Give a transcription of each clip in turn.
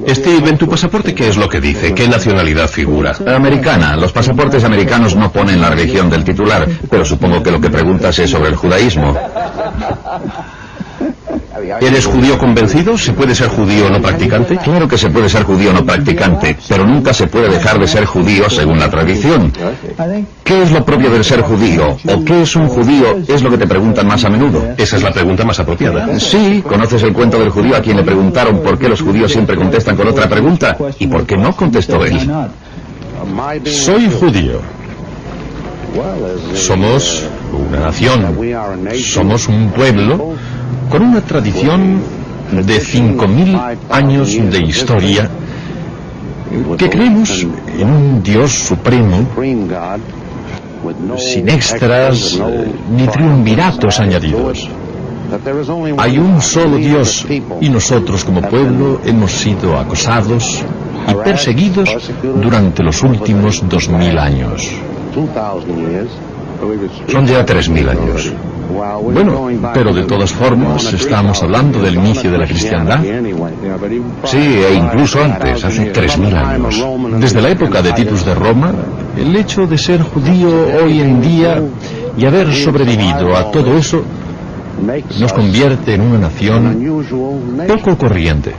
Steve, en tu pasaporte, ¿qué es lo que dice? ¿Qué nacionalidad figura? Americana. Los pasaportes americanos no ponen la religión del titular, pero supongo que lo que preguntas es sobre el judaísmo. ¿Eres judío convencido? ¿Se puede ser judío no practicante? Claro que se puede ser judío no practicante, pero nunca se puede dejar de ser judío según la tradición. ¿Qué es lo propio del ser judío? ¿O qué es un judío? Es lo que te preguntan más a menudo. Esa es la pregunta más apropiada. Sí, ¿conoces el cuento del judío a quien le preguntaron por qué los judíos siempre contestan con otra pregunta? ¿Y por qué no contestó él? Soy judío. Somos una nación. Somos un pueblo con una tradición de 5000 años de historia, que creemos en un Dios supremo, sin extras ni triunviratos añadidos. Hay un solo Dios y nosotros como pueblo hemos sido acosados y perseguidos durante los últimos 2000 años. Son ya 3000 años. Bueno, pero de todas formas, estamos hablando del inicio de la cristiandad. Sí, e incluso antes, hace 3000 años. Desde la época de Titus de Roma, el hecho de ser judío hoy en día y haber sobrevivido a todo eso nos convierte en una nación poco corriente.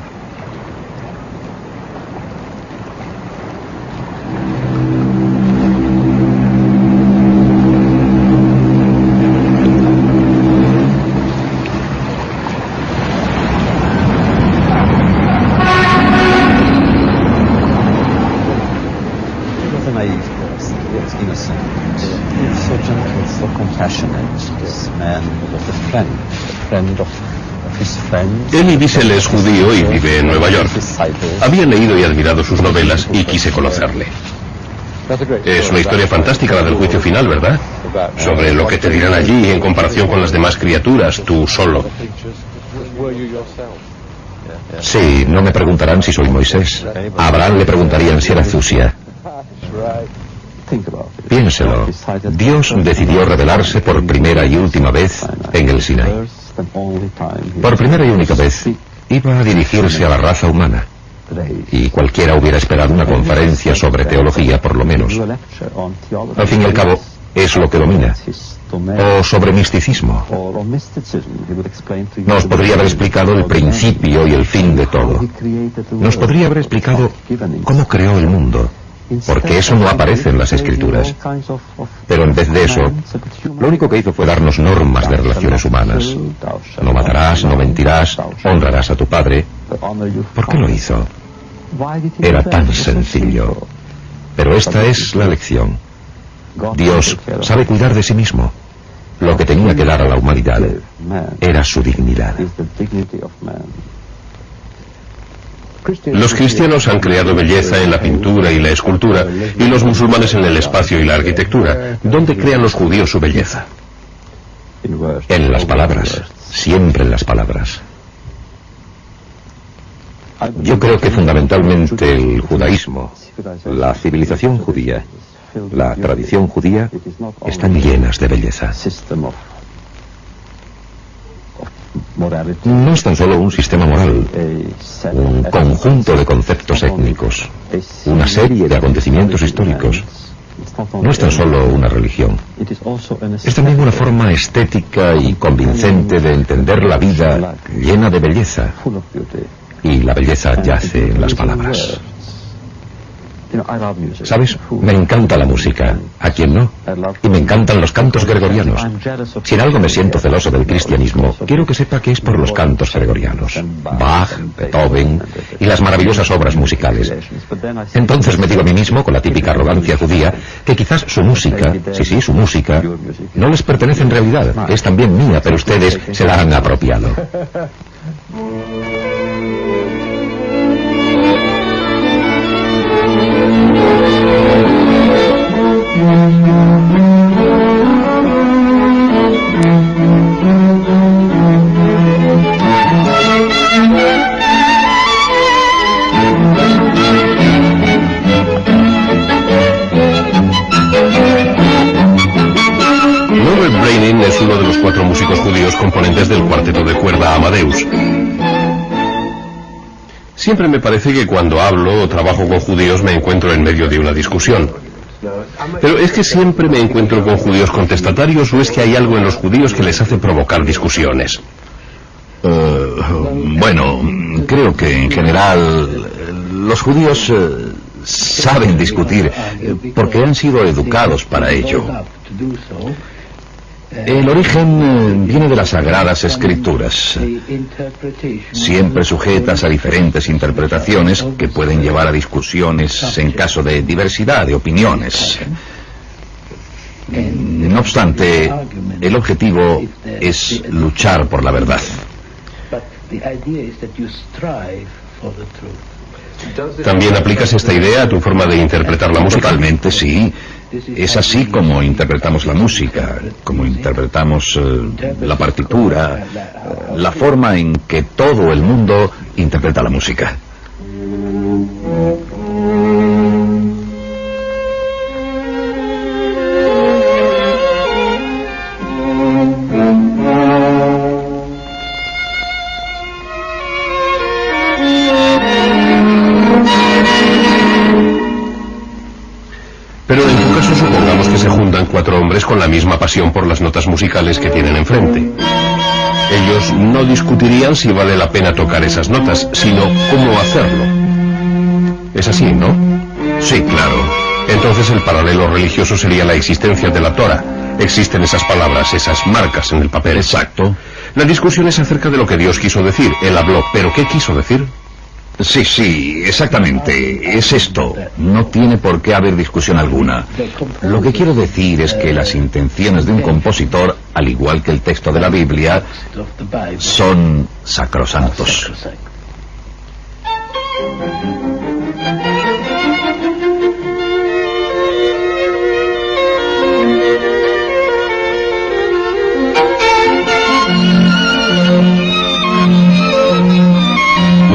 Elie Wiesel es judío y vive en Nueva York. Había leído y admirado sus novelas y quise conocerle. Es una historia fantástica la del juicio final, ¿verdad? Sobre lo que te dirán allí en comparación con las demás criaturas, tú solo. Sí, no me preguntarán si soy Moisés. A Abraham le preguntarían si era Zusia. Piénselo. Dios decidió revelarse por primera y última vez en el Sinaí. Por primera y única vez iba a dirigirse a la raza humana. Y cualquiera hubiera esperado una conferencia sobre teología, por lo menos. Al fin y al cabo, es lo que domina. O sobre misticismo. Nos podría haber explicado el principio y el fin de todo. Nos podría haber explicado cómo creó el mundo, porque eso no aparece en las Escrituras. Pero en vez de eso, lo único que hizo fue darnos normas de relaciones humanas. No matarás, no mentirás, honrarás a tu padre. ¿Por qué lo hizo? Era tan sencillo. Pero esta es la lección. Dios sabe cuidar de sí mismo. Lo que tenía que dar a la humanidad era su dignidad. Los cristianos han creado belleza en la pintura y la escultura, y los musulmanes en el espacio y la arquitectura. ¿Dónde crean los judíos su belleza? En las palabras, siempre en las palabras. Yo creo que fundamentalmente el judaísmo, la civilización judía, la tradición judía, están llenas de belleza. No es tan solo un sistema moral, un conjunto de conceptos étnicos, una serie de acontecimientos históricos. No es tan solo una religión. Es también una forma estética y convincente de entender la vida llena de belleza. Y la belleza yace en las palabras. ¿Sabes? Me encanta la música. ¿A quién no? Y me encantan los cantos gregorianos. Si en algo me siento celoso del cristianismo, quiero que sepa que es por los cantos gregorianos. Bach, Beethoven y las maravillosas obras musicales. Entonces me digo a mí mismo, con la típica arrogancia judía, que quizás su música, sí, su música, no les pertenece en realidad. Es también mía, pero ustedes se la han apropiado. Norbert Brainin es uno de los 4 músicos judíos componentes del cuarteto de cuerda Amadeus. Siempre me parece que cuando hablo o trabajo con judíos me encuentro en medio de una discusión. Pero ¿es que siempre me encuentro con judíos contestatarios o es que hay algo en los judíos que les hace provocar discusiones? Bueno, creo que en general los judíos saben discutir porque han sido educados para ello. El origen viene de las Sagradas Escrituras, siempre sujetas a diferentes interpretaciones que pueden llevar a discusiones en caso de diversidad de opiniones. No obstante, el objetivo es luchar por la verdad. ¿También aplicas esta idea a tu forma de interpretar la música? Totalmente, sí. Es así como interpretamos la música, como interpretamos la partitura, la forma en que todo el mundo interpreta la música. Pero en tu caso supongamos que se juntan 4 hombres con la misma pasión por las notas musicales que tienen enfrente. Ellos no discutirían si vale la pena tocar esas notas, sino cómo hacerlo. Es así, ¿no? Sí, claro. Entonces el paralelo religioso sería la existencia de la Torah. Existen esas palabras, esas marcas en el papel. Exacto. La discusión es acerca de lo que Dios quiso decir. Él habló, ¿pero qué quiso decir? Sí, exactamente. Es esto. No tiene por qué haber discusión alguna. Lo que quiero decir es que las intenciones de un compositor, al igual que el texto de la Biblia, son sacrosantos.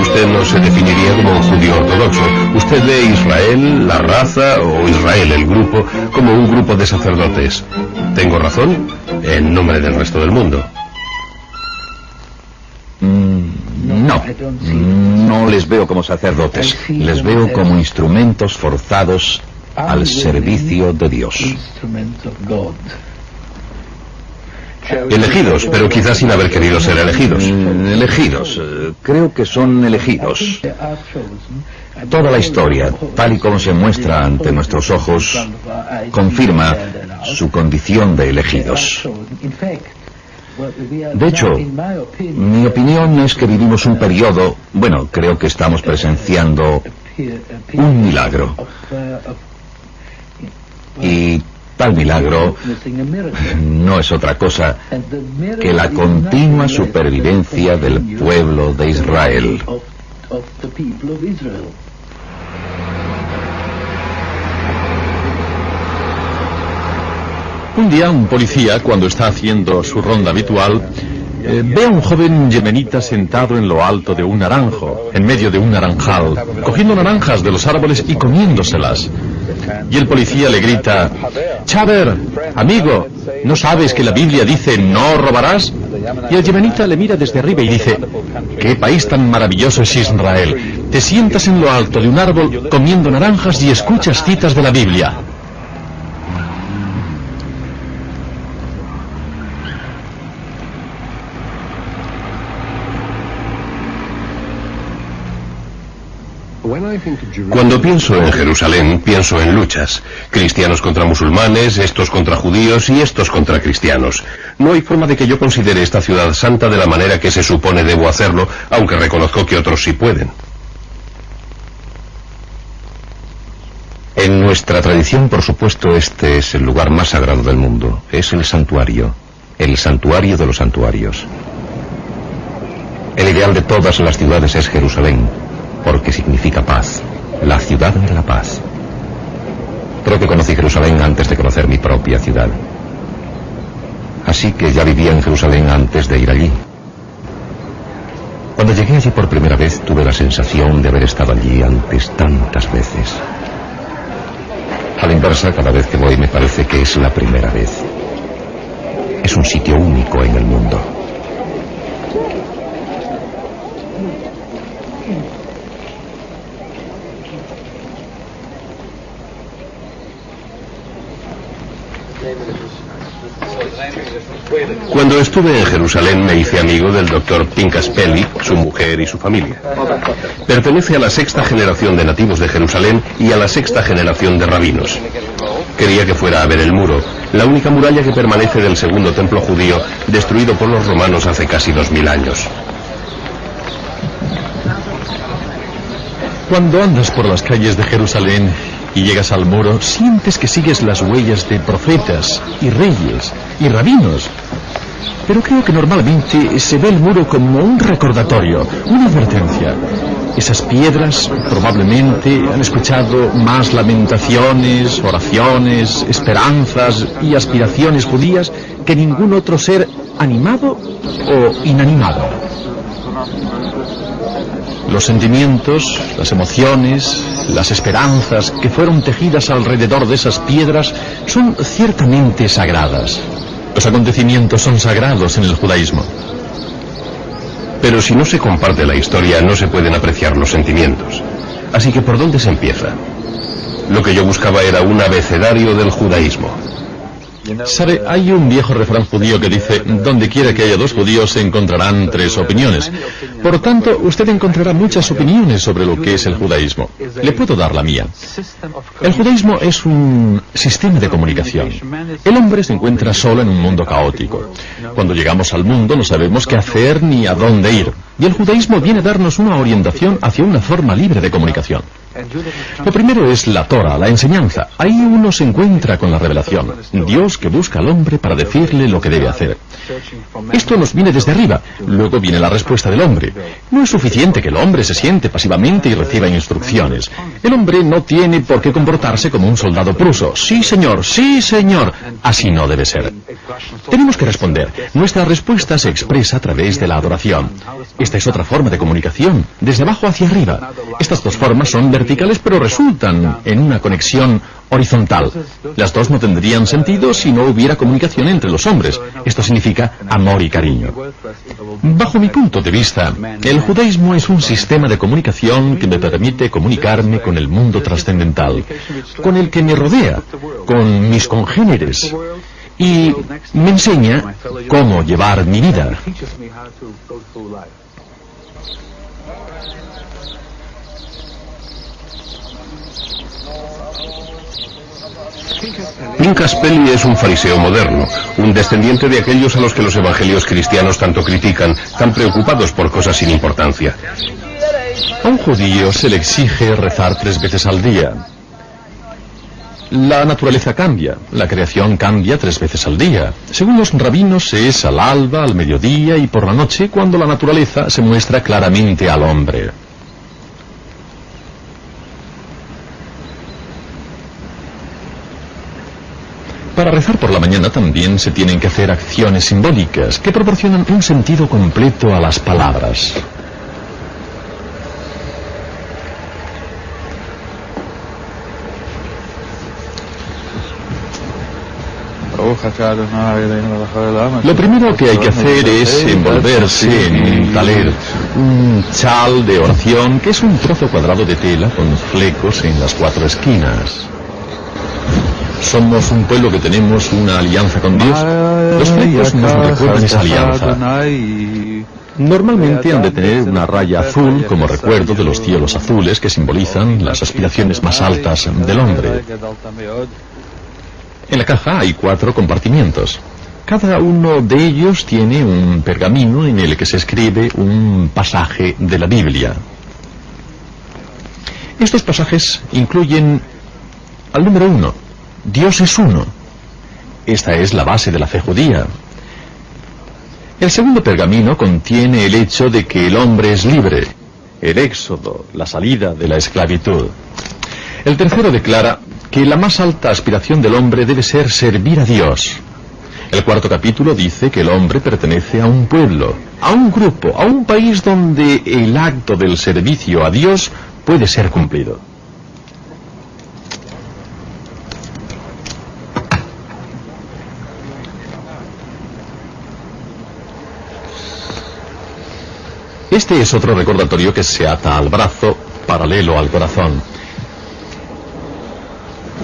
Usted no se definiría como un judío ortodoxo. Usted ve Israel, la raza, o Israel, el grupo, como un grupo de sacerdotes. ¿Tengo razón? En nombre del resto del mundo. No les veo como sacerdotes. Les veo como instrumentos forzados al servicio de Dios. Elegidos, pero quizás sin haber querido ser elegidos. Elegidos. Creo que son elegidos. Toda la historia, tal y como se muestra ante nuestros ojos, confirma su condición de elegidos. De hecho, mi opinión es que vivimos un periodo, bueno, creo que estamos presenciando un milagro. Y tal milagro no es otra cosa que la continua supervivencia del pueblo de Israel. Un día un policía, cuando está haciendo su ronda habitual, ve a un joven yemenita sentado en lo alto de un naranjo, en medio de un naranjal, cogiendo naranjas de los árboles y comiéndoselas. Y el policía le grita: «Chaber, amigo, ¿no sabes que la Biblia dice no robarás?» Y el yemenita le mira desde arriba y dice: «¿Qué país tan maravilloso es Israel? Te sientas en lo alto de un árbol comiendo naranjas y escuchas citas de la Biblia». Cuando pienso en Jerusalén, pienso en luchas. Cristianos contra musulmanes, estos contra judíos y estos contra cristianos. No hay forma de que yo considere esta ciudad santa de la manera que se supone debo hacerlo, aunque reconozco que otros sí pueden. En nuestra tradición, por supuesto, este es el lugar más sagrado del mundo. Es el santuario de los santuarios. El ideal de todas las ciudades es Jerusalén, porque significa paz, la ciudad de la paz. Creo que conocí Jerusalén antes de conocer mi propia ciudad. Así que ya vivía en Jerusalén antes de ir allí. Cuando llegué allí por primera vez, tuve la sensación de haber estado allí antes tantas veces. A la inversa, cada vez que voy me parece que es la primera vez. Es un sitio único en el mundo. Cuando estuve en Jerusalén me hice amigo del Dr. Pinchas Pelly, su mujer y su familia. Pertenece a la 6ª generación de nativos de Jerusalén y a la 6ª generación de rabinos. Quería que fuera a ver el muro, la única muralla que permanece del segundo templo judío, destruido por los romanos hace casi 2000 años. Cuando andas por las calles de Jerusalén y llegas al muro, sientes que sigues las huellas de profetas y reyes y rabinos. Pero creo que normalmente se ve el muro como un recordatorio, una advertencia. Esas piedras probablemente han escuchado más lamentaciones, oraciones, esperanzas y aspiraciones judías que ningún otro ser animado o inanimado. Los sentimientos, las emociones, las esperanzas que fueron tejidas alrededor de esas piedras son ciertamente sagradas. Los acontecimientos son sagrados en el judaísmo. Pero si no se comparte la historia, no se pueden apreciar los sentimientos. Así que ¿por dónde se empieza? Lo que yo buscaba era un abecedario del judaísmo. Sabe, hay un viejo refrán judío que dice: donde quiera que haya dos judíos se encontrarán tres opiniones. Por tanto, usted encontrará muchas opiniones sobre lo que es el judaísmo. Le puedo dar la mía. El judaísmo es un sistema de comunicación. El hombre se encuentra solo en un mundo caótico. Cuando llegamos al mundo no sabemos qué hacer ni a dónde ir. Y el judaísmo viene a darnos una orientación hacia una forma libre de comunicación. Lo primero es la Torah, la enseñanza. Ahí uno se encuentra con la revelación. Dios que busca al hombre para decirle lo que debe hacer. Esto nos viene desde arriba. Luego viene la respuesta del hombre. No es suficiente que el hombre se siente pasivamente y reciba instrucciones. El hombre no tiene por qué comportarse como un soldado pruso. Sí, señor, sí, señor. Así no debe ser. Tenemos que responder. Nuestra respuesta se expresa a través de la adoración. Esta es otra forma de comunicación, desde abajo hacia arriba. Estas dos formas son verticales, pero resultan en una conexión horizontal. Las dos no tendrían sentido si no hubiera comunicación entre los hombres. Esto significa amor y cariño. Bajo mi punto de vista, el judaísmo es un sistema de comunicación que me permite comunicarme con el mundo trascendental, con el que me rodea, con mis congéneres, y me enseña cómo llevar mi vida. Pinchas Pelly es un fariseo moderno, un descendiente de aquellos a los que los evangelios cristianos tanto critican, tan preocupados por cosas sin importancia. A un judío se le exige rezar 3 veces al día. La naturaleza cambia, la creación cambia 3 veces al día. Según los rabinos es al alba, al mediodía y por la noche cuando la naturaleza se muestra claramente al hombre. Para rezar por la mañana también se tienen que hacer acciones simbólicas que proporcionan un sentido completo a las palabras. Lo primero que hay que hacer es envolverse en un taler, un chal de oración, que es un trozo cuadrado de tela con flecos en las 4 esquinas. Somos un pueblo que tenemos una alianza con Dios. Los flecos nos recuerdan esa alianza. Normalmente han de tener una raya azul como recuerdo de los cielos azules que simbolizan las aspiraciones más altas del hombre. En la caja hay 4 compartimientos. Cada uno de ellos tiene un pergamino en el que se escribe un pasaje de la Biblia. Estos pasajes incluyen al número 1. Dios es uno. Esta es la base de la fe judía. El segundo pergamino contiene el hecho de que el hombre es libre, el éxodo, la salida de la esclavitud. El tercero declara que la más alta aspiración del hombre debe ser servir a Dios. El 4º capítulo dice que el hombre pertenece a un pueblo, a un grupo, a un país donde el acto del servicio a Dios puede ser cumplido. Este es otro recordatorio que se ata al brazo, paralelo al corazón.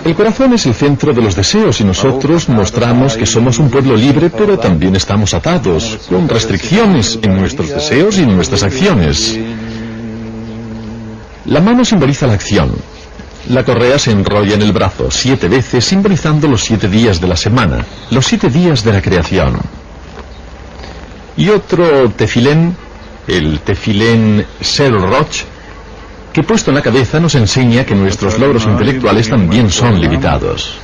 El corazón es el centro de los deseos y nosotros mostramos que somos un pueblo libre, pero también estamos atados, con restricciones en nuestros deseos y en nuestras acciones. La mano simboliza la acción. La correa se enrolla en el brazo 7 veces, simbolizando los 7 días de la semana, los 7 días de la creación. Y otro tefilén, el tefilén Sel Roch, que puesto en la cabeza nos enseña que nuestros logros intelectuales también son limitados.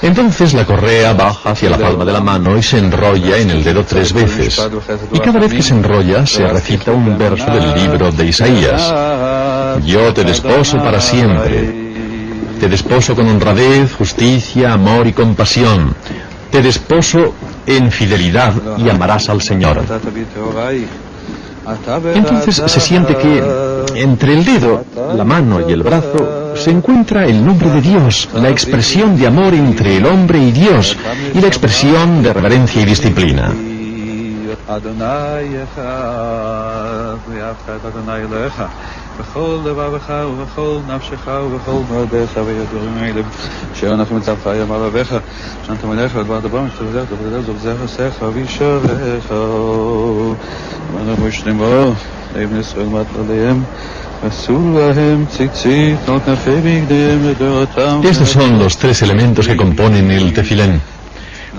Entonces la correa baja hacia la palma de la mano y se enrolla en el dedo 3 veces. Y cada vez que se enrolla se recita un verso del libro de Isaías. Yo te desposo para siempre. Te desposo con honradez, justicia, amor y compasión. Te desposo en fidelidad y amarás al Señor. Entonces se siente que entre el dedo, la mano y el brazo se encuentra el nombre de Dios, la expresión de amor entre el hombre y Dios y la expresión de reverencia y disciplina. Estos son los 3 elementos que componen el tefilén.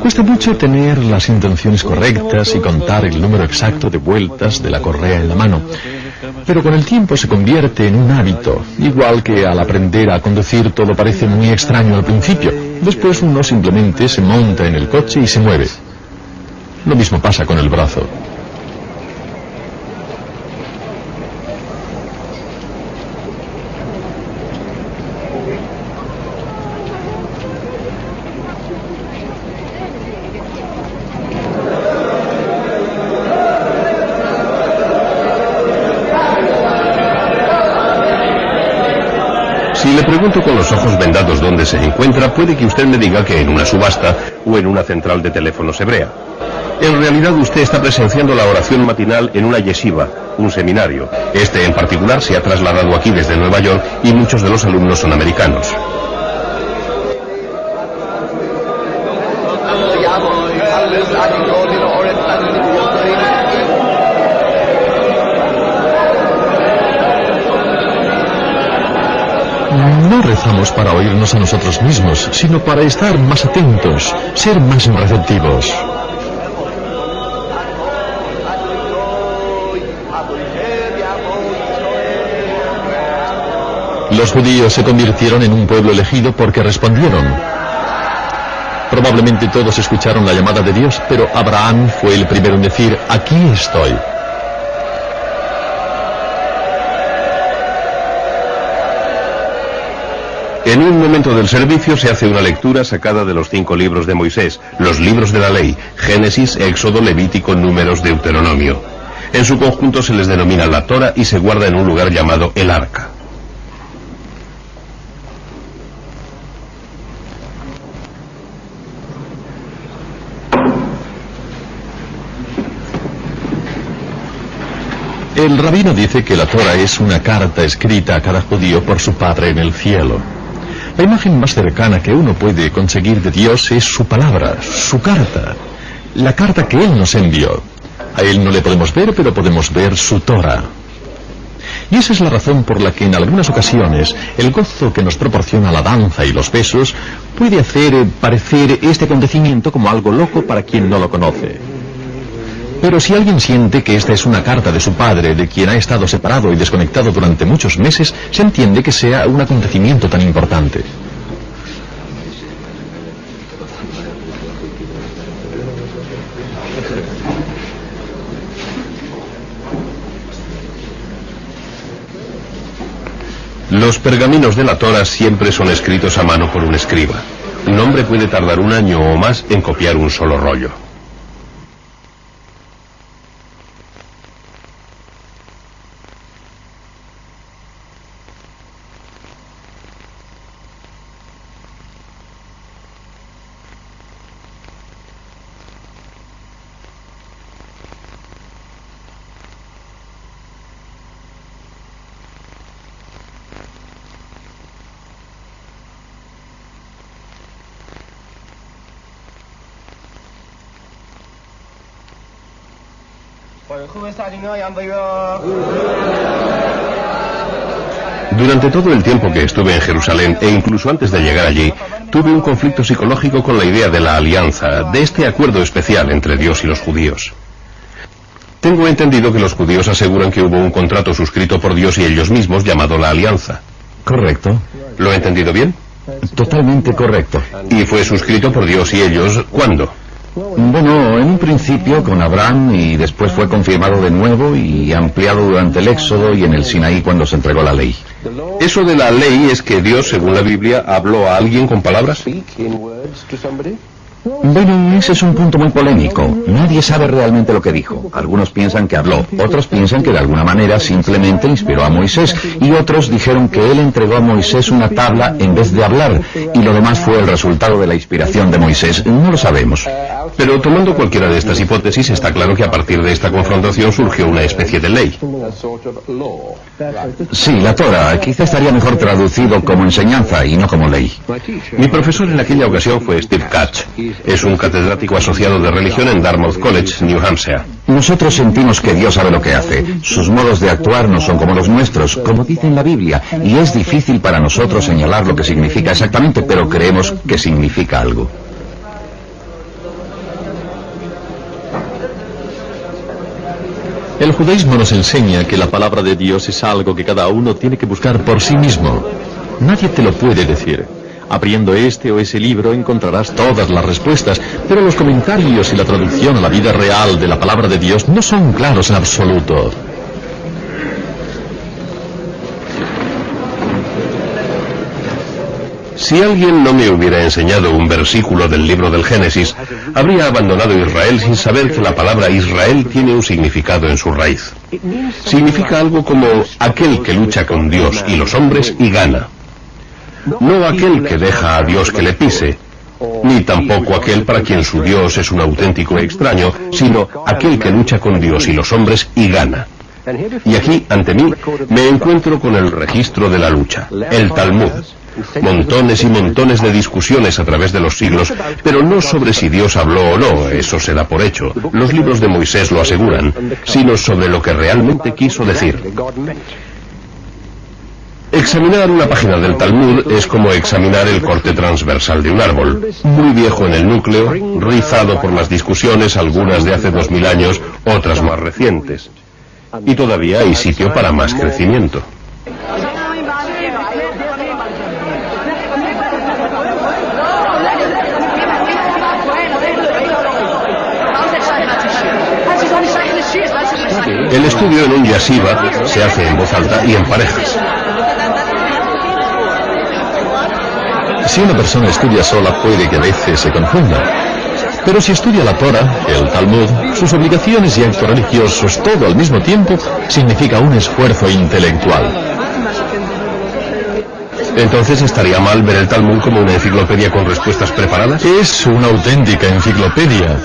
Cuesta mucho tener las intenciones correctas y contar el número exacto de vueltas de la correa en la mano, pero con el tiempo se convierte en un hábito, igual que al aprender a conducir todo parece muy extraño al principio. Después uno simplemente se monta en el coche y se mueve. Lo mismo pasa con el brazo. Si le pregunto con los ojos vendados dónde se encuentra, puede que usted me diga que en una subasta o en una central de teléfonos hebrea. En realidad usted está presenciando la oración matinal en una yeshiva, un seminario. Este en particular se ha trasladado aquí desde Nueva York y muchos de los alumnos son americanos. No rezamos para oírnos a nosotros mismos, sino para estar más atentos, ser más receptivos. Los judíos se convirtieron en un pueblo elegido porque respondieron. Probablemente todos escucharon la llamada de Dios, pero Abraham fue el primero en decir, aquí estoy. En un momento del servicio se hace una lectura sacada de los 5 libros de Moisés, los libros de la ley, Génesis, Éxodo, Levítico, Números, Deuteronomio. En su conjunto se les denomina la Torá y se guarda en un lugar llamado el Arca. El rabino dice que la Torá es una carta escrita a cada judío por su Padre en el cielo. La imagen más cercana que uno puede conseguir de Dios es su palabra, su carta, la carta que Él nos envió. A Él no le podemos ver, pero podemos ver su Torá. Y esa es la razón por la que en algunas ocasiones el gozo que nos proporciona la danza y los besos puede hacer parecer este acontecimiento como algo loco para quien no lo conoce. Pero si alguien siente que esta es una carta de su padre, de quien ha estado separado y desconectado durante muchos meses, se entiende que sea un acontecimiento tan importante. Los pergaminos de la Torá siempre son escritos a mano por un escriba. Un hombre puede tardar 1 año o más en copiar un solo rollo. Durante todo el tiempo que estuve en Jerusalén, e incluso antes de llegar allí, tuve un conflicto psicológico con la idea de la alianza, de este acuerdo especial entre Dios y los judíos. Tengo entendido que los judíos aseguran que hubo un contrato suscrito por Dios y ellos mismos llamado la alianza. Correcto. ¿Lo he entendido bien? Totalmente correcto. ¿Y fue suscrito por Dios y ellos cuándo? Bueno, en un principio con Abraham y después fue confirmado de nuevo y ampliado durante el Éxodo y en el Sinaí cuando se entregó la ley. ¿Eso de la ley es que Dios, según la Biblia, habló a alguien con palabras? Bueno, ese es un punto muy polémico. Nadie sabe realmente lo que dijo. Algunos piensan que habló, otros piensan que de alguna manera simplemente inspiró a Moisés, y otros dijeron que él entregó a Moisés una tabla en vez de hablar, y lo demás fue el resultado de la inspiración de Moisés. No lo sabemos. Pero tomando cualquiera de estas hipótesis, está claro que a partir de esta confrontación surgió una especie de ley. Sí, la Torah. Quizá estaría mejor traducido como enseñanza y no como ley. Mi profesor en aquella ocasión fue Steve Katz. Es un catedrático asociado de religión en Dartmouth College, New Hampshire. Nosotros sentimos que Dios sabe lo que hace. Sus modos de actuar no son como los nuestros, como dice en la Biblia, y es difícil para nosotros señalar lo que significa exactamente, pero creemos que significa algo. El judaísmo nos enseña que la palabra de Dios es algo que cada uno tiene que buscar por sí mismo. Nadie te lo puede decir. Abriendo este o ese libro encontrarás todas las respuestas, pero los comentarios y la traducción a la vida real de la palabra de Dios no son claros en absoluto. Si alguien no me hubiera enseñado un versículo del libro del Génesis, habría abandonado Israel sin saber que la palabra Israel tiene un significado en su raíz. Significa algo como aquel que lucha con Dios y los hombres y gana. No aquel que deja a Dios que le pise, ni tampoco aquel para quien su Dios es un auténtico extraño, sino aquel que lucha con Dios y los hombres y gana. Y aquí, ante mí, me encuentro con el registro de la lucha, el Talmud. Montones y montones de discusiones a través de los siglos, pero no sobre si Dios habló o no, eso se da por hecho. Los libros de Moisés lo aseguran, sino sobre lo que realmente quiso decir. Examinar una página del Talmud es como examinar el corte transversal de un árbol, muy viejo en el núcleo, rizado por las discusiones, algunas de hace 2000 años, otras más recientes. Y todavía hay sitio para más crecimiento. El estudio en un yeshiva se hace en voz alta y en parejas. Si una persona estudia sola puede que a veces se confunda. Pero si estudia la Torah, el Talmud, sus obligaciones y actos religiosos todo al mismo tiempo, significa un esfuerzo intelectual. ¿Entonces estaría mal ver el Talmud como una enciclopedia con respuestas preparadas? Es una auténtica enciclopedia.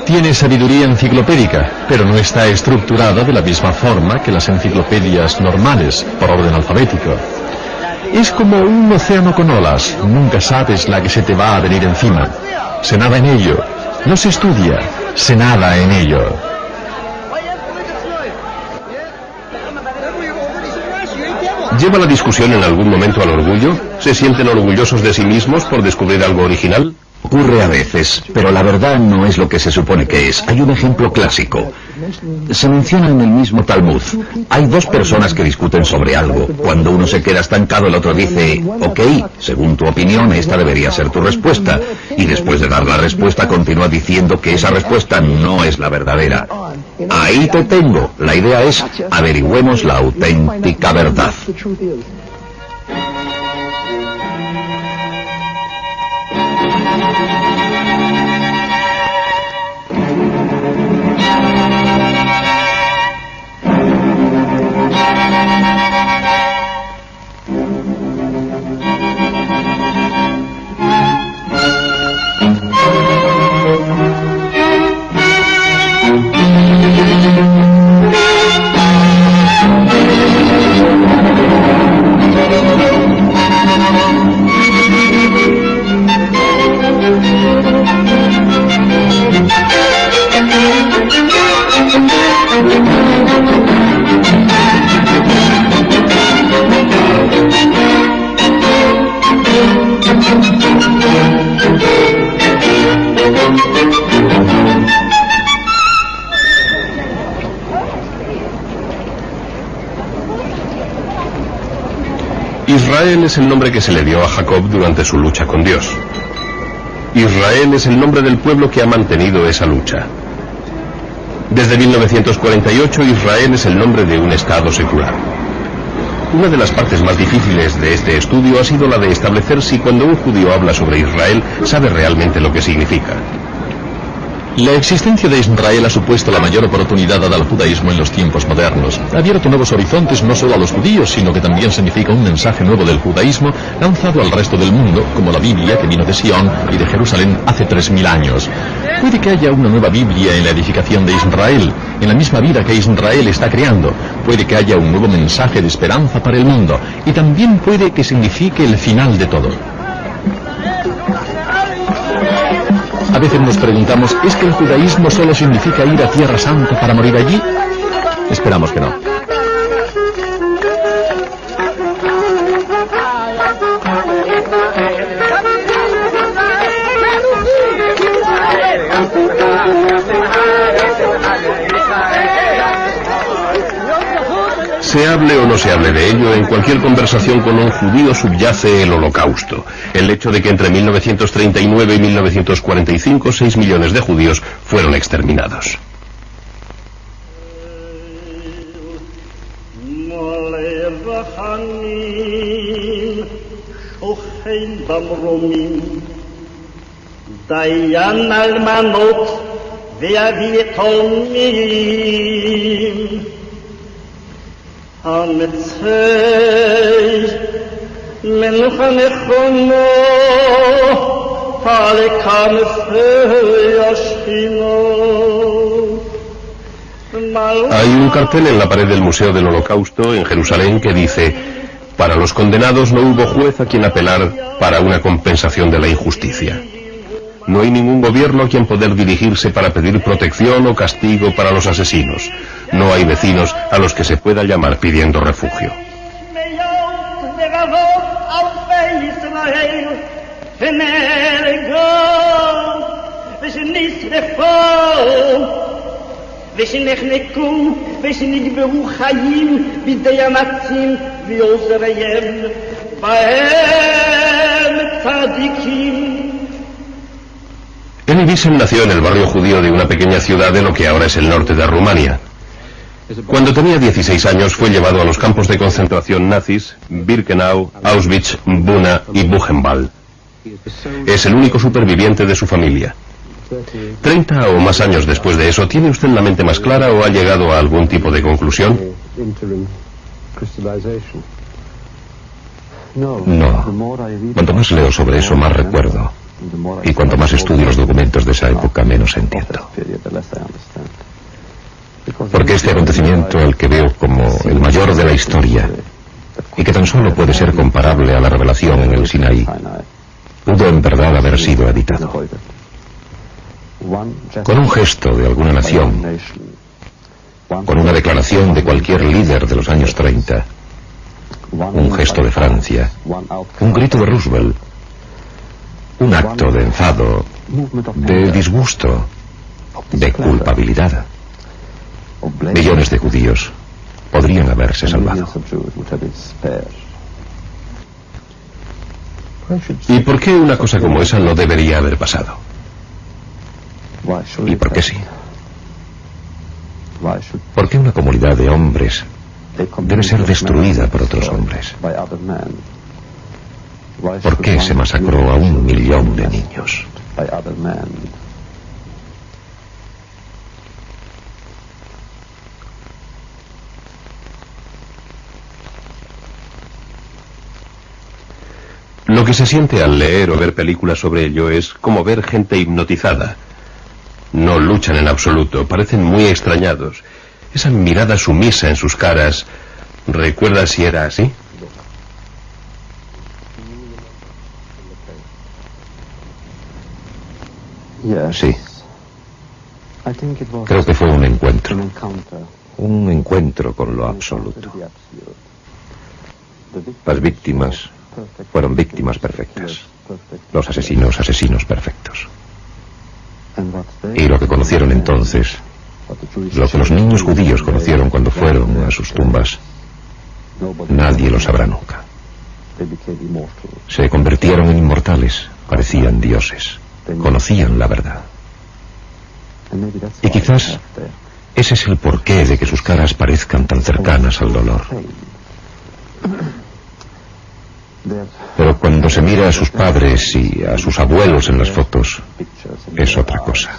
Tiene sabiduría enciclopédica, pero no está estructurada de la misma forma que las enciclopedias normales, por orden alfabético. Es como un océano con olas, nunca sabes la que se te va a venir encima. Se nada en ello, no se estudia, se nada en ello. ¿Lleva la discusión en algún momento al orgullo? ¿Se sienten orgullosos de sí mismos por descubrir algo original? Ocurre a veces, pero la verdad no es lo que se supone que es. Hay un ejemplo clásico. Se menciona en el mismo Talmud. Hay dos personas que discuten sobre algo. Cuando uno se queda estancado, el otro dice, ok, según tu opinión, esta debería ser tu respuesta. Y después de dar la respuesta, continúa diciendo que esa respuesta no es la verdadera. Ahí te tengo. La idea es, averigüemos la auténtica verdad. Israel es el nombre que se le dio a Jacob durante su lucha con Dios. Israel es el nombre del pueblo que ha mantenido esa lucha. Desde 1948, Israel es el nombre de un Estado secular. Una de las partes más difíciles de este estudio ha sido la de establecer si cuando un judío habla sobre Israel sabe realmente lo que significa. La existencia de Israel ha supuesto la mayor oportunidad dada al judaísmo en los tiempos modernos. Ha abierto nuevos horizontes no solo a los judíos, sino que también significa un mensaje nuevo del judaísmo lanzado al resto del mundo, como la Biblia que vino de Sion y de Jerusalén hace 3000 años. Puede que haya una nueva Biblia en la edificación de Israel, en la misma vida que Israel está creando. Puede que haya un nuevo mensaje de esperanza para el mundo, y también puede que signifique el final de todo. A veces nos preguntamos, ¿es que el judaísmo solo significa ir a Tierra Santa para morir allí? Esperamos que no. Se hable o no se hable de ello, en cualquier conversación con un judío subyace el Holocausto. El hecho de que entre 1939 y 1945 6 millones de judíos fueron exterminados. Hay un cartel en la pared del Museo del Holocausto en Jerusalén que dice: para los condenados no hubo juez a quien apelar para una compensación de la injusticia. No hay ningún gobierno a quien poder dirigirse para pedir protección o castigo para los asesinos. No hay vecinos a los que se pueda llamar pidiendo refugio. Elie Wiesel nació en el barrio judío de una pequeña ciudad de lo que ahora es el norte de Rumania. Cuando tenía 16 años fue llevado a los campos de concentración nazis, Birkenau, Auschwitz, Buna y Buchenwald. Es el único superviviente de su familia. 30 o más años después de eso, ¿tiene usted la mente más clara o ha llegado a algún tipo de conclusión? No. Cuanto más leo sobre eso, más recuerdo. Y cuanto más estudio los documentos de esa época, menos entiendo. Porque este acontecimiento, al que veo como el mayor de la historia, y que tan solo puede ser comparable a la revelación en el Sinaí, pudo en verdad haber sido editado. Con un gesto de alguna nación, con una declaración de cualquier líder de los años 30, un gesto de Francia, un grito de Roosevelt, un acto de enfado, de disgusto, de culpabilidad. Millones de judíos podrían haberse salvado. ¿Y por qué una cosa como esa no debería haber pasado? ¿Y por qué sí? ¿Por qué una comunidad de hombres debe ser destruida por otros hombres? ¿Por qué se masacró a 1 millón de niños? Lo que se siente al leer o ver películas sobre ello es como ver gente hipnotizada. No luchan en absoluto, parecen muy extrañados. Esa mirada sumisa en sus caras, ¿recuerda si era así? Sí. Creo que fue un encuentro. Un encuentro con lo absoluto. Las víctimas fueron víctimas perfectas. Los asesinos, asesinos perfectos. Y lo que conocieron entonces, lo que los niños judíos conocieron cuando fueron a sus tumbas, nadie lo sabrá nunca. Se convirtieron en inmortales, parecían dioses, conocían la verdad. Y quizás ese es el porqué de que sus caras parezcan tan cercanas al dolor. Pero cuando se mira a sus padres y a sus abuelos en las fotos, es otra cosa.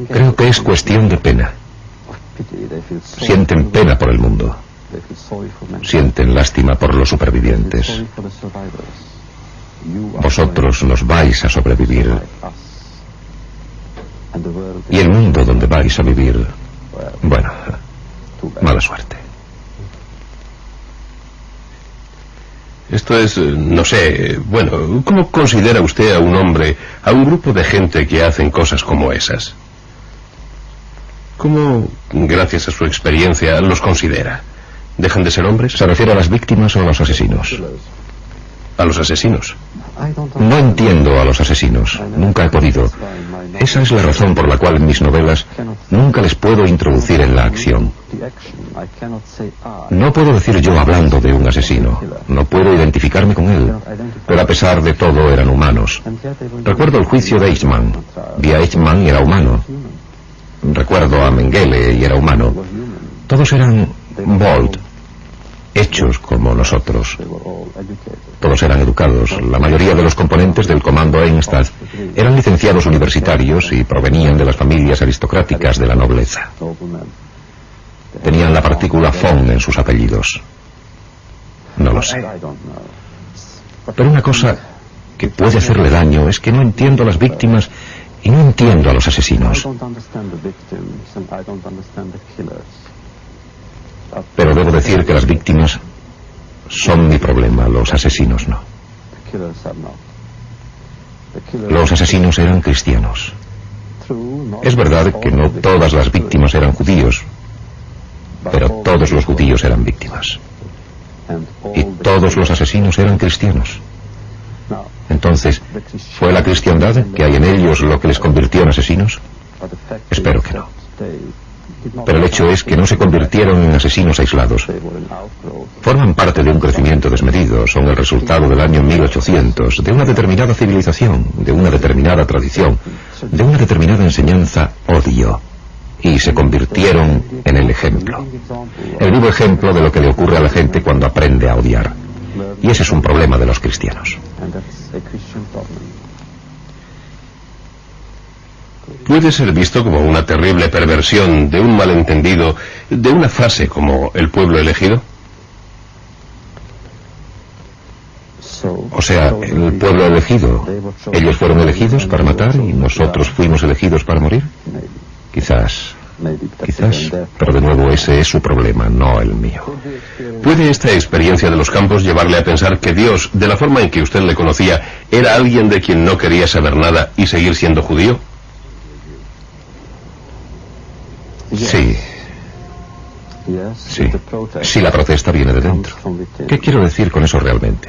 Creo que es cuestión de pena. Sienten pena por el mundo. Sienten lástima por los supervivientes. Vosotros nos vais a sobrevivir. Y el mundo donde vais a vivir, bueno, mala suerte. Esto es, no sé, bueno, ¿cómo considera usted a un hombre, a un grupo de gente que hacen cosas como esas? ¿Cómo, gracias a su experiencia, los considera? ¿Dejan de ser hombres? ¿Se refiere a las víctimas o a los asesinos? A los asesinos. No entiendo a los asesinos, nunca he podido. Esa es la razón por la cual en mis novelas nunca les puedo introducir en la acción. No puedo decir yo hablando de un asesino, no puedo identificarme con él, pero a pesar de todo eran humanos. Recuerdo el juicio de Eichmann. Vi a Eichmann y era humano. Recuerdo a Mengele y era humano. Todos eran Bold, hechos como nosotros. Todos eran educados. La mayoría de los componentes del comando Eisenstadt eran licenciados universitarios y provenían de las familias aristocráticas de la nobleza. Tenían la partícula von en sus apellidos. No lo sé. Pero una cosa que puede hacerle daño es que no entiendo a las víctimas y no entiendo a los asesinos. Pero debo decir que las víctimas son mi problema, los asesinos no. Los asesinos eran cristianos. Es verdad que no todas las víctimas eran judíos, pero todos los judíos eran víctimas. Y todos los asesinos eran cristianos. Entonces, ¿fue la cristiandad que hay en ellos lo que les convirtió en asesinos? Espero que no. Pero el hecho es que no se convirtieron en asesinos aislados. Forman parte de un crecimiento desmedido, son el resultado del año 1800, de una determinada civilización, de una determinada tradición, de una determinada enseñanza-odio. Y se convirtieron en el ejemplo. El vivo ejemplo de lo que le ocurre a la gente cuando aprende a odiar. Y ese es un problema de los cristianos. Puede ser visto como una terrible perversión de un malentendido, de una frase como el pueblo elegido. O sea, el pueblo elegido. ¿Ellos fueron elegidos para matar y nosotros fuimos elegidos para morir? Quizás, pero de nuevo ese es su problema, no el mío. ¿Puede esta experiencia de los campos llevarle a pensar que Dios, de la forma en que usted le conocía, era alguien de quien no quería saber nada y seguir siendo judío? Sí. Sí. Sí, la protesta viene de dentro. ¿Qué quiero decir con eso realmente?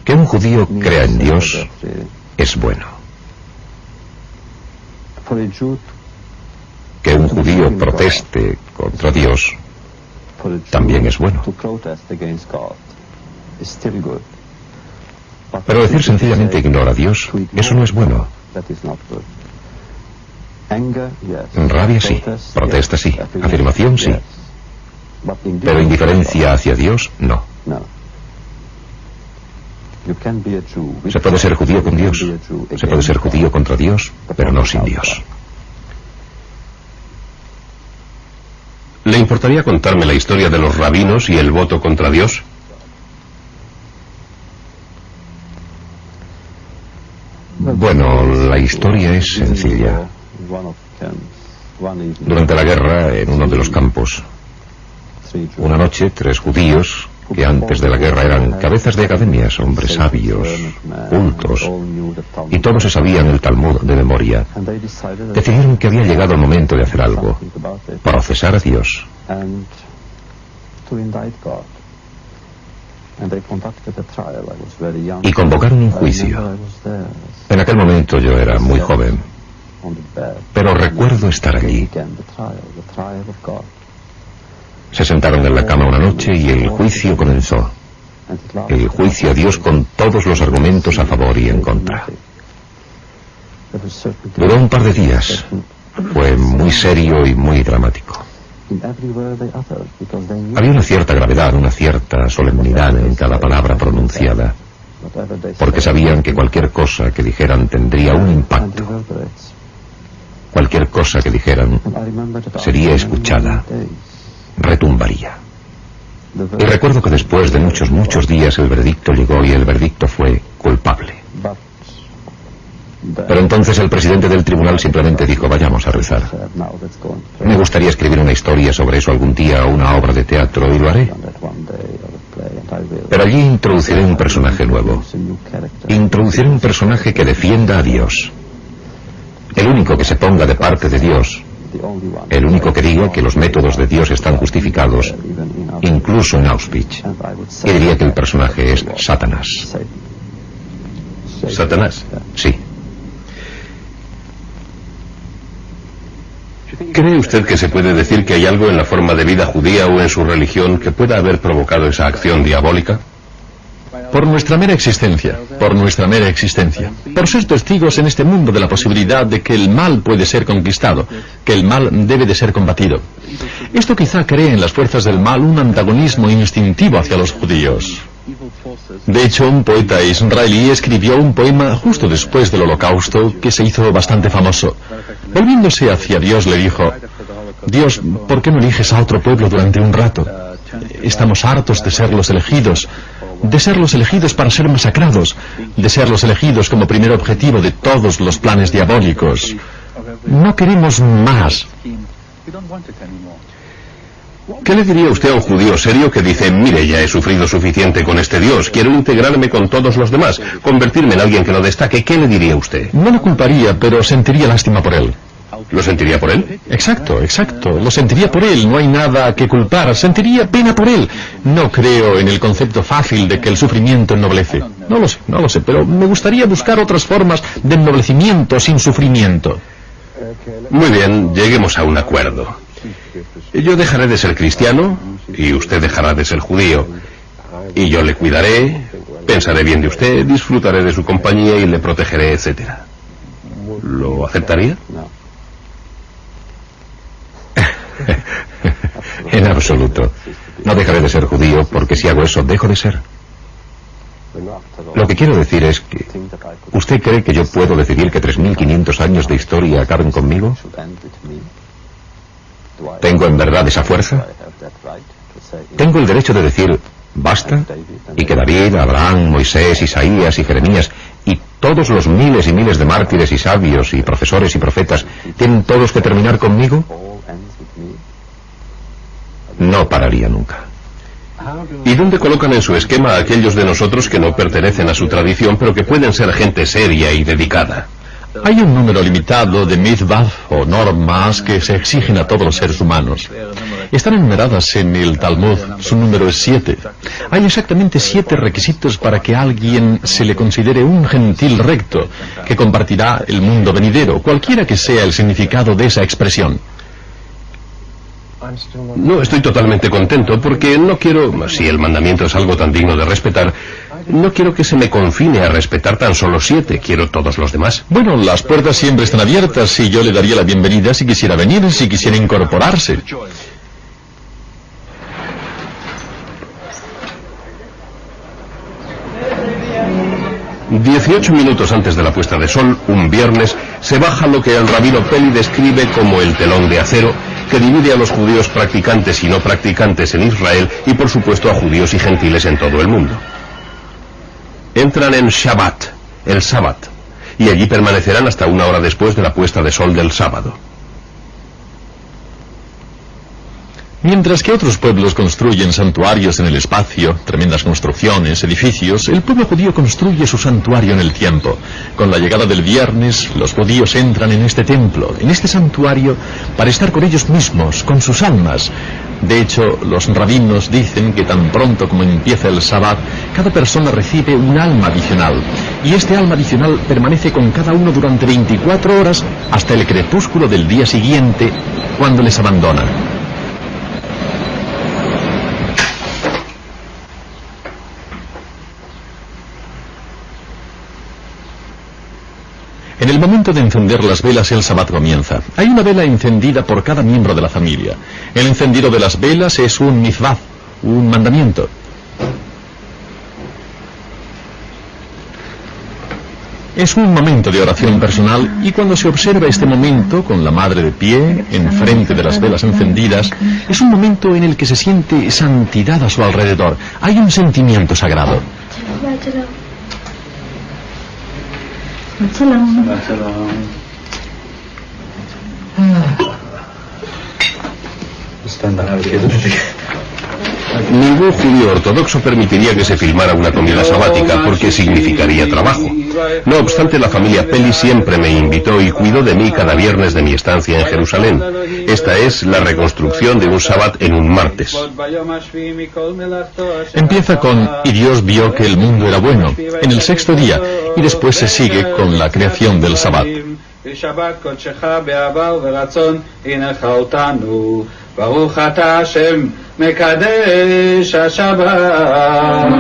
Que un judío crea en Dios es bueno. Que un judío proteste contra Dios también es bueno. Pero decir sencillamente ignora a Dios, eso no es bueno. Rabia sí, protesta sí, afirmación sí, pero indiferencia hacia Dios no. Se puede ser judío con Dios, se puede ser judío contra Dios, pero no sin Dios. ¿Le importaría contarme la historia de los rabinos y el voto contra Dios? Bueno, la historia es sencilla. Durante la guerra, en uno de los campos, una noche, 3 judíos, que antes de la guerra eran cabezas de academias, hombres sabios, cultos, y todos se sabían el Talmud de memoria, decidieron que había llegado el momento de hacer algo, procesar a Dios. Y convocaron un juicio. En aquel momento yo era muy joven, pero recuerdo estar allí. Se sentaron en la cama una noche y el juicio comenzó. El juicio a Dios con todos los argumentos a favor y en contra. Duró un par de días. Fue muy serio y muy dramático. Había una cierta gravedad, una cierta solemnidad en cada palabra pronunciada, porque sabían que cualquier cosa que dijeran tendría un impacto. Cualquier cosa que dijeran sería escuchada, retumbaría. Y recuerdo que después de muchos días el veredicto llegó y el veredicto fue culpable. Pero entonces el presidente del tribunal simplemente dijo: vayamos a rezar. Me gustaría escribir una historia sobre eso algún día o una obra de teatro, y lo haré. Pero allí introduciré un personaje nuevo. Introduciré un personaje que defienda a Dios. El único que se ponga de parte de Dios. El único que diga que los métodos de Dios están justificados, incluso en Auschwitz. Y diría que el personaje es Satanás. ¿Satanás? Sí. ¿Cree usted que se puede decir que hay algo en la forma de vida judía o en su religión que pueda haber provocado esa acción diabólica? Por nuestra mera existencia, por ser testigos en este mundo de la posibilidad de que el mal puede ser conquistado, que el mal debe de ser combatido. Esto quizá cree en las fuerzas del mal un antagonismo instintivo hacia los judíos. De hecho, un poeta israelí escribió un poema justo después del Holocausto que se hizo bastante famoso. Volviéndose hacia Dios le dijo: Dios, ¿por qué no eliges a otro pueblo durante un rato? Estamos hartos de ser los elegidos para ser masacrados, de ser los elegidos como primer objetivo de todos los planes diabólicos. No queremos más. ¿Qué le diría usted a un judío serio que dice: mire, ya he sufrido suficiente con este Dios, quiero integrarme con todos los demás, convertirme en alguien que no destaque? ¿Qué le diría usted? No lo culparía, pero sentiría lástima por él. ¿Lo sentiría por él? Exacto, lo sentiría por él, no hay nada que culpar, sentiría pena por él. No creo en el concepto fácil de que el sufrimiento ennoblece. No lo sé, pero me gustaría buscar otras formas de ennoblecimiento sin sufrimiento. Muy bien, lleguemos a un acuerdo. Yo dejaré de ser cristiano y usted dejará de ser judío. Y yo le cuidaré, pensaré bien de usted, disfrutaré de su compañía y le protegeré, etc. ¿Lo aceptaría? En absoluto. No dejaré de ser judío porque si hago eso, dejo de ser. Lo que quiero decir es que... ¿Usted cree que yo puedo decidir que 3.500 años de historia acaben conmigo? ¿Tengo en verdad esa fuerza? ¿Tengo el derecho de decir basta? Y que David, Abraham, Moisés, Isaías y Jeremías y todos los miles y miles de mártires y sabios y profesores y profetas tienen todos que terminar conmigo? No pararía nunca. ¿Y dónde colocan en su esquema a aquellos de nosotros que no pertenecen a su tradición, pero que pueden ser gente seria y dedicada? Hay un número limitado de mitzvah o normas que se exigen a todos los seres humanos. Están enumeradas en el Talmud, su número es 7. Hay exactamente 7 requisitos para que a alguien se le considere un gentil recto, que compartirá el mundo venidero, cualquiera que sea el significado de esa expresión. No estoy totalmente contento porque no quiero, si el mandamiento es algo tan digno de respetar, no quiero que se me confine a respetar tan solo 7, quiero todos los demás. Bueno, las puertas siempre están abiertas y yo le daría la bienvenida si quisiera venir, si quisiera incorporarse. «18 minutos antes de la puesta de sol, un viernes, se baja lo que el rabino Peli describe como el telón de acero que divide a los judíos practicantes y no practicantes en Israel y por supuesto a judíos y gentiles en todo el mundo. Entran en Shabbat, el Sabbat, y allí permanecerán hasta 1 hora después de la puesta de sol del sábado. Mientras que otros pueblos construyen santuarios en el espacio, tremendas construcciones, edificios, el pueblo judío construye su santuario en el tiempo. Con la llegada del viernes, los judíos entran en este templo, en este santuario, para estar con ellos mismos, con sus almas. De hecho, los rabinos dicen que tan pronto como empieza el Sabbat, cada persona recibe un alma adicional. Y este alma adicional permanece con cada uno durante 24 horas hasta el crepúsculo del día siguiente, cuando les abandona. En el momento de encender las velas, el Sabbat comienza. Hay una vela encendida por cada miembro de la familia. El encendido de las velas es un mitzvah, un mandamiento. Es un momento de oración personal, y cuando se observa este momento con la madre de pie, enfrente de las velas encendidas, es un momento en el que se siente santidad a su alrededor. Hay un sentimiento sagrado. Ningún judío ortodoxo permitiría que se filmara una comida sabática porque significaría trabajo. No obstante, la familia Peli siempre me invitó y cuidó de mí cada viernes de mi estancia en Jerusalén. Esta es la reconstrucción de un Sabbat en un martes. Empieza con "y Dios vio que el mundo era bueno" en el sexto día, y después se sigue con la creación del Sabbat. ברוך אתה השם מקדש השבת.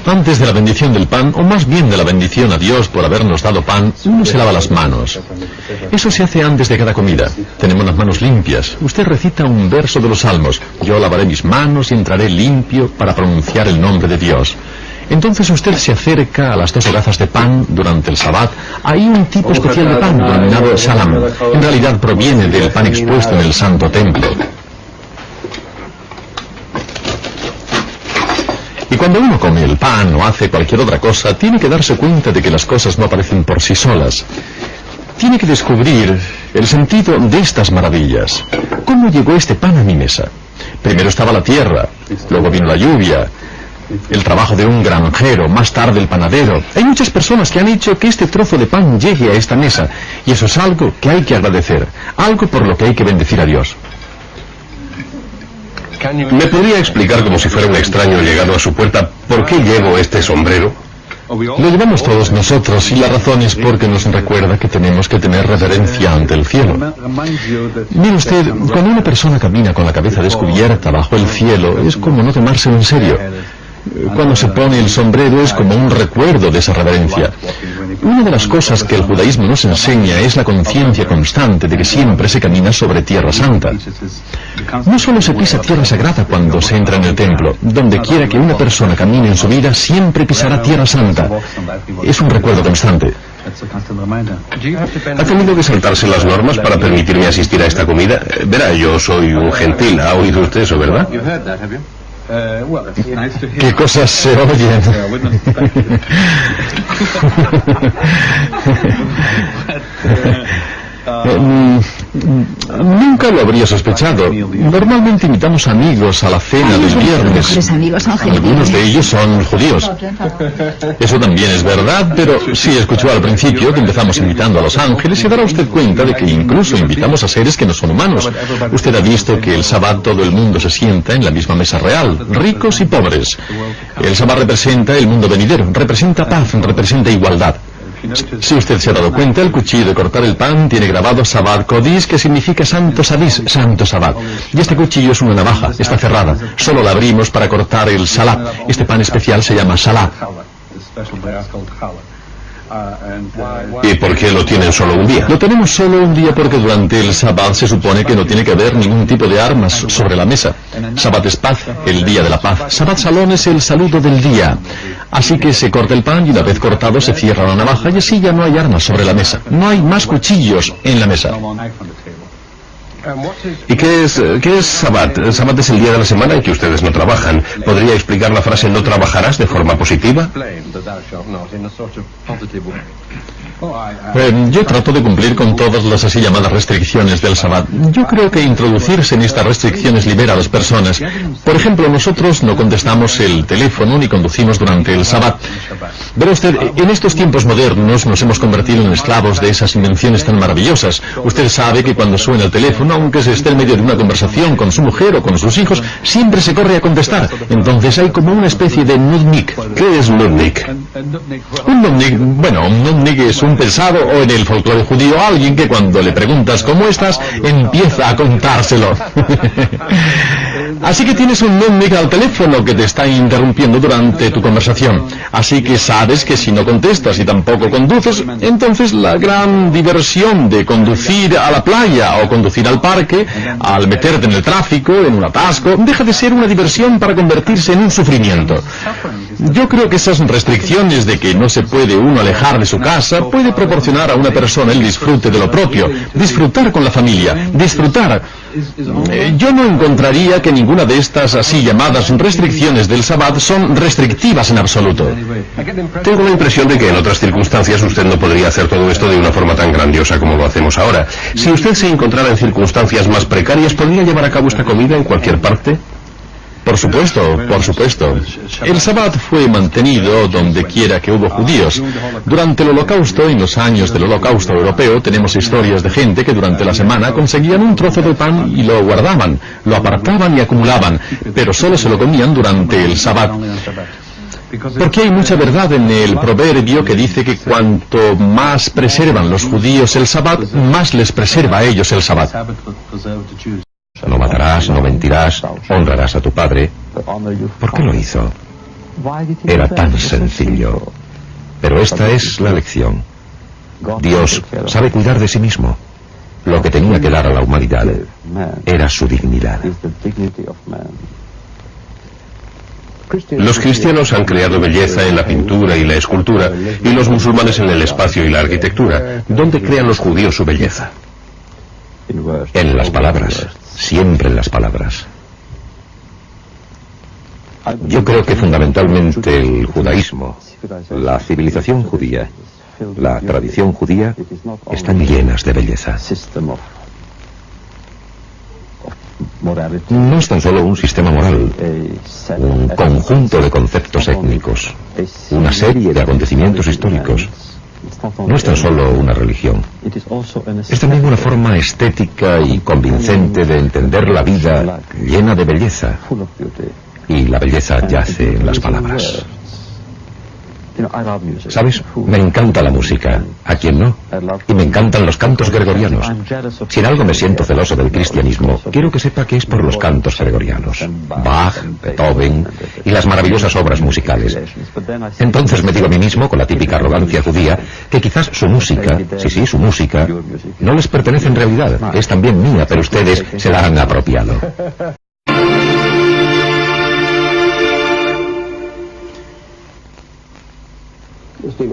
Antes de la bendición del pan, o más bien de la bendición a Dios por habernos dado pan, uno se lava las manos. Eso se hace antes de cada comida. Tenemos las manos limpias. Usted recita un verso de los Salmos: "Yo lavaré mis manos y entraré limpio para pronunciar el nombre de Dios". Entonces usted se acerca a las dos hogazas de pan durante el Sabbat. Hay un tipo especial de pan denominado Shalom. En realidad proviene del pan expuesto en el Santo Templo. Y cuando uno come el pan o hace cualquier otra cosa, tiene que darse cuenta de que las cosas no aparecen por sí solas. Tiene que descubrir el sentido de estas maravillas. ¿Cómo llegó este pan a mi mesa? Primero estaba la tierra, luego vino la lluvia, el trabajo de un granjero, más tarde el panadero. Hay muchas personas que han hecho que este trozo de pan llegue a esta mesa, y eso es algo que hay que agradecer, algo por lo que hay que bendecir a Dios. ¿Me podría explicar, como si fuera un extraño llegado a su puerta, por qué llevo este sombrero? Lo llevamos todos nosotros, y la razón es porque nos recuerda que tenemos que tener reverencia ante el cielo. Mire usted, cuando una persona camina con la cabeza descubierta bajo el cielo, es como no tomárselo en serio. Cuando se pone el sombrero es como un recuerdo de esa reverencia. Una de las cosas que el judaísmo nos enseña es la conciencia constante de que siempre se camina sobre tierra santa. No solo se pisa tierra sagrada cuando se entra en el templo. Donde quiera que una persona camine en su vida, siempre pisará tierra santa. Es un recuerdo constante. ¿Ha tenido que saltarse las normas para permitirme asistir a esta comida? Verá, yo soy un gentil. ¿Ha oído usted eso, verdad? ¿Qué cosas se oyen? Nunca lo habría sospechado. Normalmente invitamos amigos a la cena del viernes. Algunos de ellos son judíos. Eso también es verdad, pero si escuchó al principio que empezamos invitando a los ángeles, se dará usted cuenta de que incluso invitamos a seres que no son humanos. Usted ha visto que el Sabbat todo el mundo se sienta en la misma mesa real, ricos y pobres. El Sabbat representa el mundo venidero, representa paz, representa igualdad. Si usted se ha dado cuenta, el cuchillo de cortar el pan tiene grabado Sabbat Kodis, que significa Santo Sabís, Santo Sabbat. Y este cuchillo es una navaja, está cerrada. Solo la abrimos para cortar el Salat. Este pan especial se llama Salat. ¿Y por qué lo tienen solo un día? Lo tenemos solo un día porque durante el Sabbat se supone que no tiene que haber ningún tipo de armas sobre la mesa. Sabbat es paz, el día de la paz. Sabbat Shalom es el saludo del día. Así que se corta el pan y una vez cortado se cierra la navaja y así ya no hay armas sobre la mesa. No hay más cuchillos en la mesa. ¿Y qué es Sabbat? Sabbat es el día de la semana en que ustedes no trabajan. ¿Podría explicar la frase "no trabajarás" de forma positiva? Yo trato de cumplir con todas las así llamadas restricciones del Sabbat. Yo creo que introducirse en estas restricciones libera a las personas. Por ejemplo, nosotros no contestamos el teléfono ni conducimos durante el Sabbat. Verá usted, en estos tiempos modernos nos hemos convertido en esclavos de esas invenciones tan maravillosas. Usted sabe que cuando suena el teléfono, aunque se esté en medio de una conversación con su mujer o con sus hijos, siempre se corre a contestar. Entonces hay como una especie de nudnik. ¿Qué es nudnik? Un nudnik es un pesado, o en el folclore judío alguien que cuando le preguntas cómo estás empieza a contárselo. Así que tienes un nudnik al teléfono que te está interrumpiendo durante tu conversación. Así que sabes que si no contestas y tampoco conduces, entonces la gran diversión de conducir a la playa o conducir al parque, al meterte en el tráfico, en un atasco, deja de ser una diversión para convertirse en un sufrimiento. Yo creo que esas restricciones de que no se puede uno alejar de su casa puede proporcionar a una persona el disfrute de lo propio, disfrutar con la familia, disfrutar. Yo no encontraría que ninguna de estas así llamadas restricciones del Sabbat son restrictivas en absoluto. Tengo la impresión de que en otras circunstancias usted no podría hacer todo esto de una forma tan grandiosa como lo hacemos ahora. Si usted se encontrara en circunstancias más precarias, ¿podría llevar a cabo esta comida en cualquier parte? Por supuesto, por supuesto. El Sabbat fue mantenido donde quiera que hubo judíos. Durante el Holocausto, en los años del Holocausto europeo, tenemos historias de gente que durante la semana conseguían un trozo de pan y lo guardaban, lo apartaban y acumulaban, pero solo se lo comían durante el Sabbat. Porque hay mucha verdad en el proverbio que dice que cuanto más preservan los judíos el Sabbat, más les preserva a ellos el Sabbat. No matarás, no mentirás, honrarás a tu padre. ¿Por qué lo hizo? Era tan sencillo. Pero esta es la lección. Dios sabe cuidar de sí mismo. Lo que tenía que dar a la humanidad era su dignidad. Los cristianos han creado belleza en la pintura y la escultura, y los musulmanes en el espacio y la arquitectura. ¿Dónde crean los judíos su belleza? En las palabras, siempre en las palabras. Yo creo que fundamentalmente el judaísmo, la civilización judía, la tradición judía, están llenas de belleza. No es tan solo un sistema moral, un conjunto de conceptos étnicos, una serie de acontecimientos históricos. No es tan solo una religión. Es también una forma estética y convincente de entender la vida llena de belleza. Y la belleza yace en las palabras. ¿Sabes? Me encanta la música. ¿A quién no? Y me encantan los cantos gregorianos. Si en algo me siento celoso del cristianismo, quiero que sepa que es por los cantos gregorianos. Bach, Beethoven y las maravillosas obras musicales. Entonces me digo a mí mismo, con la típica arrogancia judía, que quizás su música, sí, su música, no les pertenece en realidad. Es también mía, pero ustedes se la han apropiado.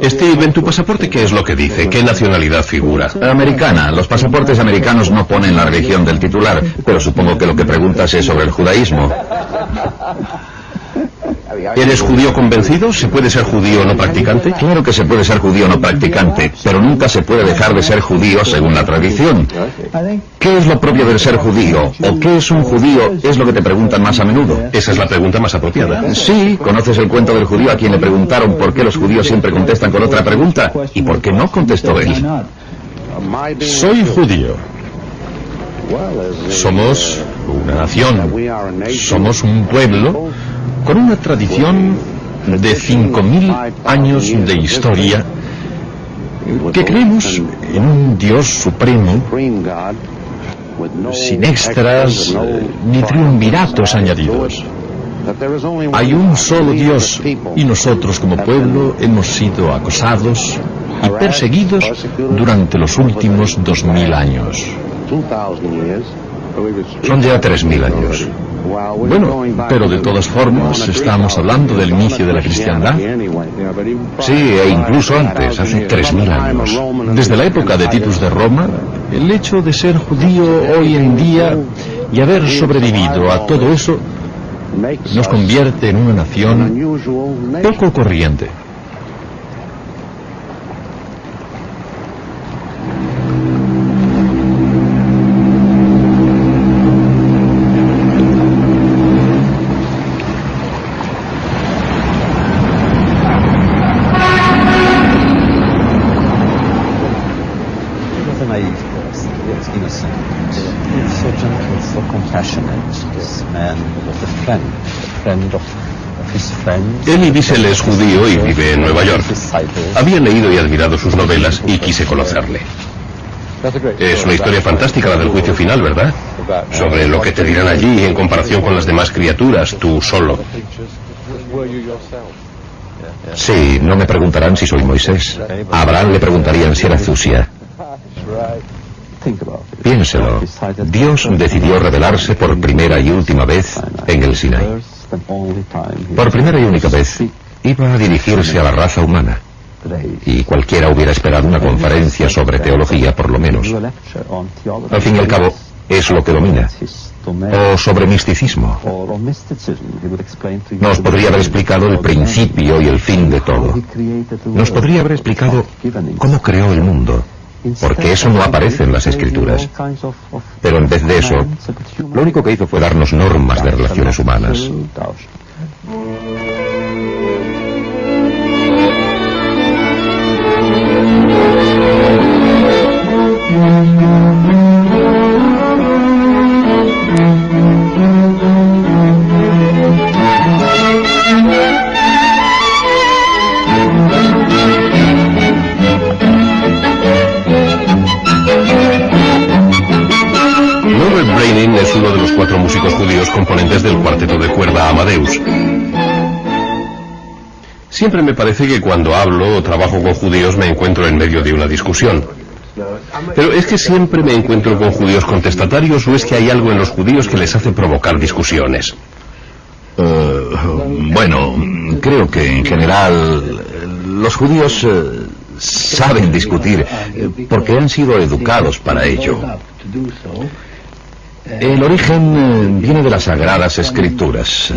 Steve, en tu pasaporte, ¿qué es lo que dice? ¿Qué nacionalidad figura? Americana. Los pasaportes americanos no ponen la religión del titular, pero supongo que lo que preguntas es sobre el judaísmo. ¿Eres judío convencido? ¿Se puede ser judío no practicante? Claro que se puede ser judío no practicante, pero nunca se puede dejar de ser judío según la tradición. ¿Qué es lo propio del ser judío? ¿O qué es un judío? Es lo que te preguntan más a menudo. Esa es la pregunta más apropiada. Sí, ¿conoces el cuento del judío a quien le preguntaron por qué los judíos siempre contestan con otra pregunta? ¿Y por qué no contestó él? Soy judío. Somos una nación. Somos un pueblo con una tradición de 5.000 años de historia, que creemos en un Dios supremo, sin extras ni triunviratos añadidos. Hay un solo Dios, y nosotros como pueblo hemos sido acosados y perseguidos durante los últimos 2.000 años. Son ya 3.000 años. Bueno, pero de todas formas estamos hablando del inicio de la cristiandad. Sí, e incluso antes, hace 3.000 años. Desde la época de Titus de Roma, el hecho de ser judío hoy en día y haber sobrevivido a todo eso nos convierte en una nación poco corriente. Elie Wiesel es judío y vive en Nueva York. Había leído y admirado sus novelas y quise conocerle. Es una historia fantástica la del juicio final, ¿verdad? Sobre lo que te dirán allí en comparación con las demás criaturas, tú solo. Sí, no me preguntarán si soy Moisés. A Abraham le preguntarían si era Zusia. Piénselo. Dios decidió revelarse por primera y última vez en el Sinaí. Por primera y única vez iba a dirigirse a la raza humana. Y cualquiera hubiera esperado una conferencia sobre teología, por lo menos. Al fin y al cabo, es lo que domina. O sobre misticismo. Nos podría haber explicado el principio y el fin de todo. Nos podría haber explicado cómo creó el mundo, porque eso no aparece en las escrituras. Pero en vez de eso, lo único que hizo fue darnos normas de relaciones humanas. Norbert Breinin es uno de los 4 músicos judíos componentes del cuarteto de cuerda Amadeus. Siempre me parece que cuando hablo o trabajo con judíos me encuentro en medio de una discusión. Pero ¿es que siempre me encuentro con judíos contestatarios o es que hay algo en los judíos que les hace provocar discusiones? Bueno, creo que en general los judíos saben discutir porque han sido educados para ello. El origen viene de las Sagradas Escrituras,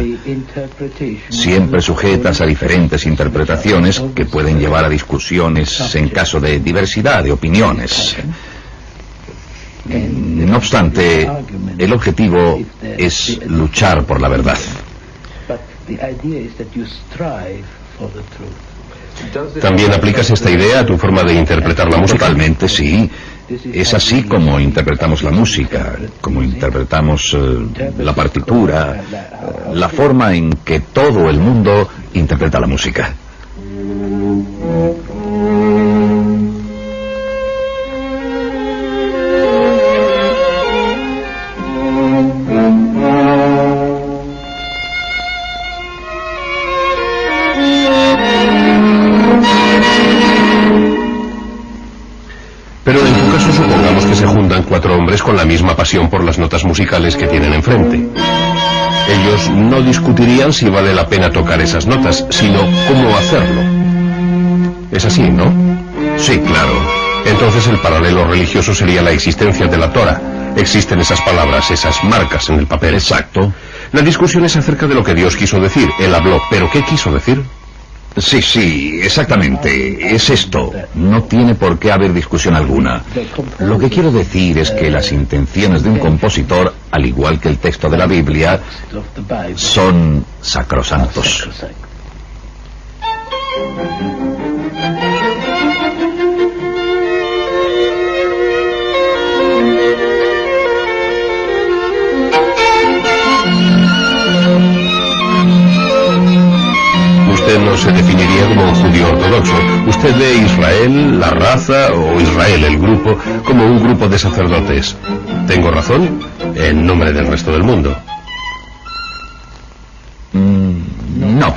siempre sujetas a diferentes interpretaciones que pueden llevar a discusiones en caso de diversidad de opiniones. No obstante, el objetivo es luchar por la verdad. ¿También aplicas esta idea a tu forma de interpretar la música? Totalmente, sí. Es así como interpretamos la música, como interpretamos la partitura, la forma en que todo el mundo interpreta la música. Pero en tu caso supongamos que se juntan 4 hombres con la misma pasión por las notas musicales que tienen enfrente. Ellos no discutirían si vale la pena tocar esas notas, sino cómo hacerlo. Es así, ¿no? Sí, claro. Entonces el paralelo religioso sería la existencia de la Torah. Existen esas palabras, esas marcas en el papel. Exacto. La discusión es acerca de lo que Dios quiso decir. Él habló, pero ¿qué quiso decir? Sí, exactamente. Es esto. No tiene por qué haber discusión alguna. Lo que quiero decir es que las intenciones de un compositor, al igual que el texto de la Biblia, son sacrosantos. Usted no se definiría como un judío ortodoxo. Usted ve Israel, la raza, o Israel, el grupo, como un grupo de sacerdotes. ¿Tengo razón? En nombre del resto del mundo. No.